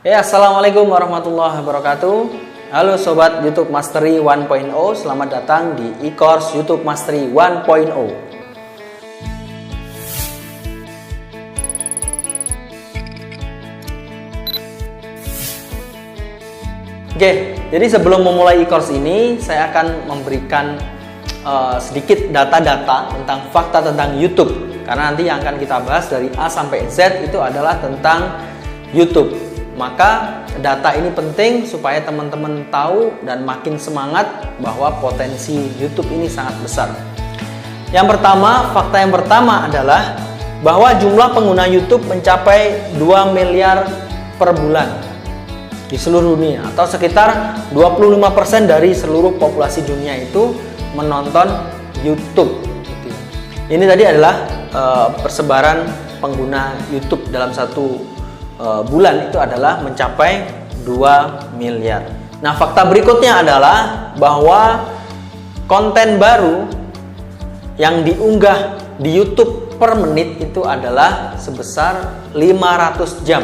Assalamualaikum warahmatullahi wabarakatuh. Halo Sobat YouTube Mastery 1.0, selamat datang di e-course YouTube Mastery 1.0. Oke, jadi sebelum memulai e-course ini, saya akan memberikan sedikit data-data tentang fakta tentang YouTube. Karena nanti yang akan kita bahas dari A sampai Z itu adalah tentang YouTube. Maka data ini penting supaya teman-teman tahu dan makin semangat bahwa potensi YouTube ini sangat besar. Yang pertama, fakta yang pertama adalah bahwa jumlah pengguna YouTube mencapai 2 miliar per bulan di seluruh dunia, atau sekitar 25% dari seluruh populasi dunia itu menonton YouTube. Ini tadi adalah persebaran pengguna YouTube dalam satu bulan itu adalah mencapai 2 miliar. Nah, fakta berikutnya adalah bahwa konten baru yang diunggah di YouTube per menit itu adalah sebesar 500 jam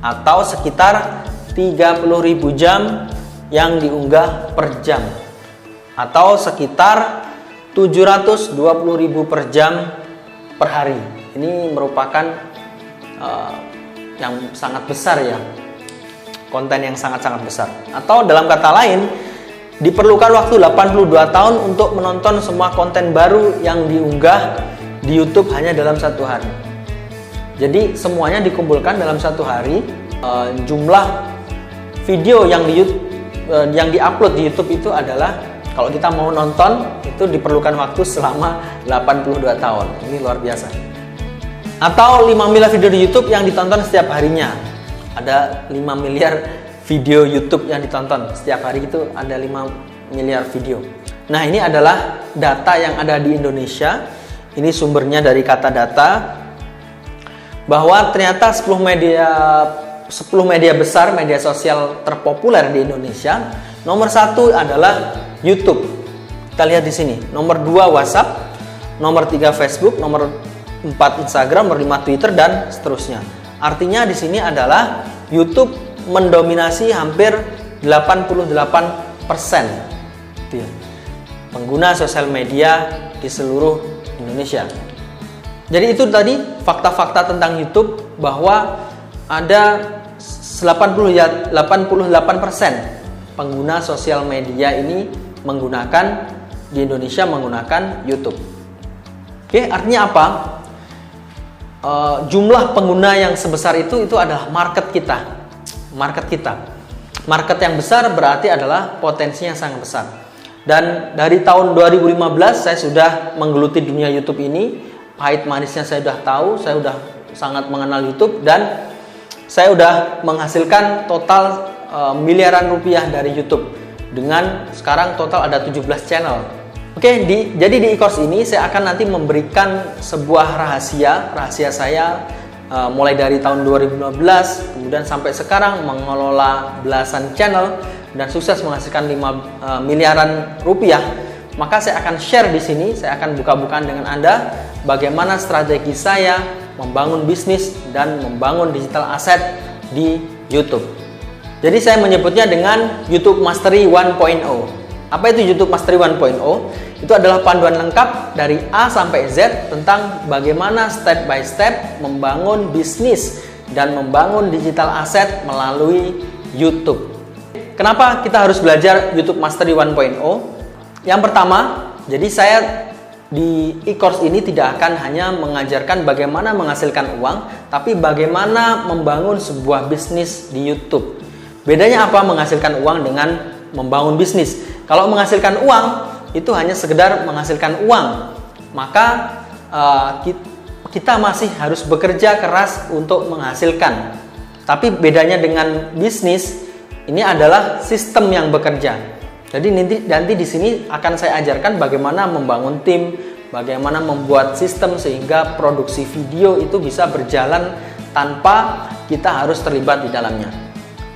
atau sekitar 30.000 jam yang diunggah per jam atau sekitar 720.000 per jam per hari. Ini merupakan yang sangat besar ya, konten yang sangat-sangat besar. Atau dalam kata lain, diperlukan waktu 82 tahun untuk menonton semua konten baru yang diunggah di YouTube hanya dalam satu hari. Jadi semuanya dikumpulkan dalam satu hari. Jumlah video yang diupload di YouTube itu adalah, kalau kita mau nonton itu diperlukan waktu selama 82 tahun. Ini luar biasa. Atau 5 miliar video di YouTube yang ditonton setiap harinya. Ada 5 miliar video YouTube yang ditonton setiap hari, itu ada 5 miliar video. Nah, ini adalah data yang ada di Indonesia. Ini sumbernya dari Kata Data, bahwa ternyata 10 media besar, media sosial terpopuler di Indonesia. Nomor 1 adalah YouTube. Kita lihat di sini. Nomor 2 WhatsApp, nomor 3 Facebook, nomor 4 Instagram, nomor 5 Twitter, dan seterusnya. Artinya di sini adalah YouTube mendominasi hampir 88% pengguna sosial media di seluruh Indonesia. Jadi itu tadi fakta-fakta tentang YouTube, bahwa ada 88% pengguna sosial media ini di Indonesia menggunakan YouTube. Oke, artinya apa? Jumlah pengguna yang sebesar itu adalah market kita. Market yang besar berarti adalah potensinya sangat besar. Dan dari tahun 2015 saya sudah menggeluti dunia YouTube ini. Pahit manisnya saya sudah tahu, saya sudah sangat mengenal YouTube, dan saya sudah menghasilkan total miliaran rupiah dari YouTube. Dengan sekarang total ada 17 channel. Oke, jadi di e-course ini saya akan nanti memberikan sebuah rahasia saya mulai dari tahun 2015 kemudian sampai sekarang mengelola belasan channel dan sukses menghasilkan 5 miliaran rupiah. Maka saya akan share di sini, saya akan buka-bukaan dengan Anda bagaimana strategi saya membangun bisnis dan membangun digital asset di YouTube. Jadi saya menyebutnya dengan YouTube Mastery 1.0. Apa itu YouTube Mastery 1.0? Itu adalah panduan lengkap dari A sampai Z tentang bagaimana step by step membangun bisnis dan membangun digital asset melalui YouTube. Kenapa kita harus belajar YouTube Mastery 1.0? Yang pertama, jadi saya di e-course ini tidak akan hanya mengajarkan bagaimana menghasilkan uang, tapi bagaimana membangun sebuah bisnis di YouTube. Bedanya apa menghasilkan uang dengan membangun bisnis? Kalau menghasilkan uang itu hanya sekedar menghasilkan uang, maka kita masih harus bekerja keras untuk menghasilkan. Tapi bedanya dengan bisnis, ini adalah sistem yang bekerja. Jadi nanti di sini akan saya ajarkan bagaimana membangun tim, bagaimana membuat sistem sehingga produksi video itu bisa berjalan tanpa kita harus terlibat di dalamnya.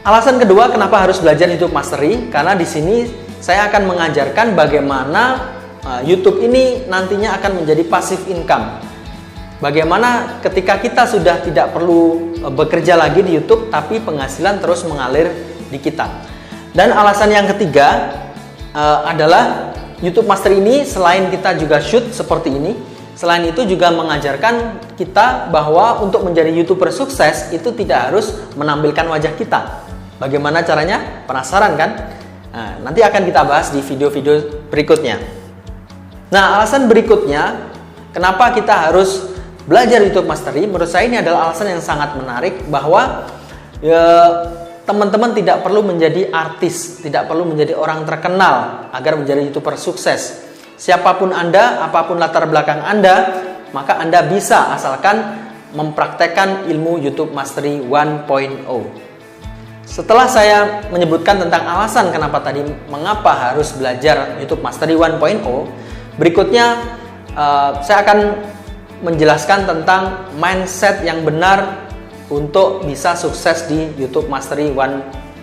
Alasan kedua kenapa harus belajar YouTube Mastery, karena di sini saya akan mengajarkan bagaimana YouTube ini nantinya akan menjadi passive income. Bagaimana ketika kita sudah tidak perlu bekerja lagi di YouTube, tapi penghasilan terus mengalir di kita. Dan alasan yang ketiga adalah YouTube Mastery ini selain kita juga shoot seperti ini, selain itu juga mengajarkan kita bahwa untuk menjadi YouTuber sukses itu tidak harus menampilkan wajah kita. Bagaimana caranya? Penasaran kan? Nah, nanti akan kita bahas di video-video berikutnya. Nah, alasan berikutnya kenapa kita harus belajar YouTube Mastery, menurut saya ini adalah alasan yang sangat menarik bahwa teman-teman tidak perlu menjadi artis, tidak perlu menjadi orang terkenal agar menjadi YouTuber sukses. Siapapun Anda, apapun latar belakang Anda, maka Anda bisa asalkan mempraktekkan ilmu YouTube Mastery 1.0. Setelah saya menyebutkan tentang alasan kenapa tadi mengapa harus belajar YouTube Mastery 1.0, berikutnya saya akan menjelaskan tentang mindset yang benar untuk bisa sukses di YouTube Mastery 1.0.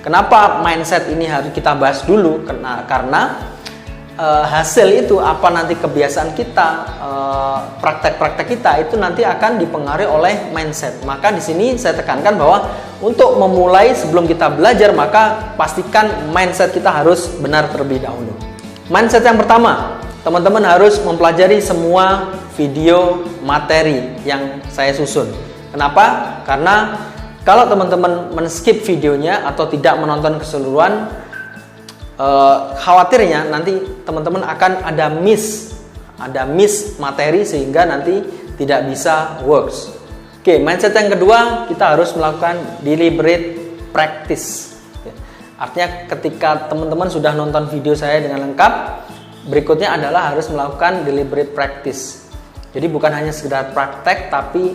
Kenapa mindset ini harus kita bahas dulu? Karena hasil itu apa nanti kebiasaan kita, praktek-praktek kita itu nanti akan dipengaruhi oleh mindset. Maka di sini saya tekankan bahwa untuk memulai sebelum kita belajar maka pastikan mindset kita harus benar terlebih dahulu. Mindset yang pertama, teman-teman harus mempelajari semua video materi yang saya susun. Kenapa? Karena kalau teman-teman men-skip videonya atau tidak menonton keseluruhan, khawatirnya nanti teman-teman akan ada miss materi sehingga nanti tidak bisa works. Oke, mindset yang kedua, kita harus melakukan deliberate practice. Artinya ketika teman-teman sudah nonton video saya dengan lengkap, berikutnya adalah harus melakukan deliberate practice. Jadi bukan hanya sekedar praktek, tapi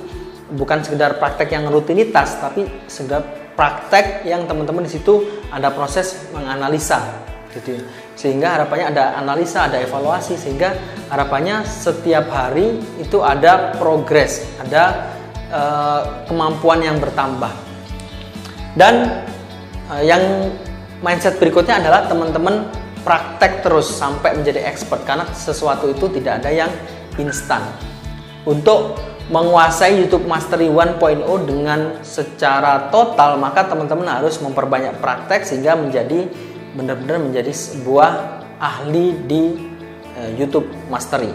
bukan sekedar praktek yang rutinitas, tapi sekedar praktek yang teman-teman di situ ada proses menganalisa, gitu ya. Sehingga harapannya ada analisa, ada evaluasi, sehingga harapannya setiap hari itu ada progres, ada kemampuan yang bertambah. Dan yang mindset berikutnya adalah teman-teman praktek terus sampai menjadi expert, karena sesuatu itu tidak ada yang instan. Untuk menguasai YouTube Mastery 1.0 dengan secara total, maka teman-teman harus memperbanyak praktek sehingga menjadi benar-benar menjadi sebuah ahli di YouTube Mastery.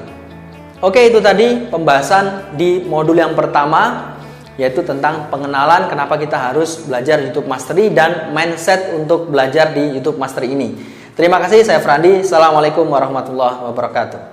Oke, itu tadi pembahasan di modul yang pertama, yaitu tentang pengenalan kenapa kita harus belajar YouTube Mastery dan mindset untuk belajar di YouTube Mastery ini. Terima kasih, saya Frandi. Assalamualaikum warahmatullahi wabarakatuh.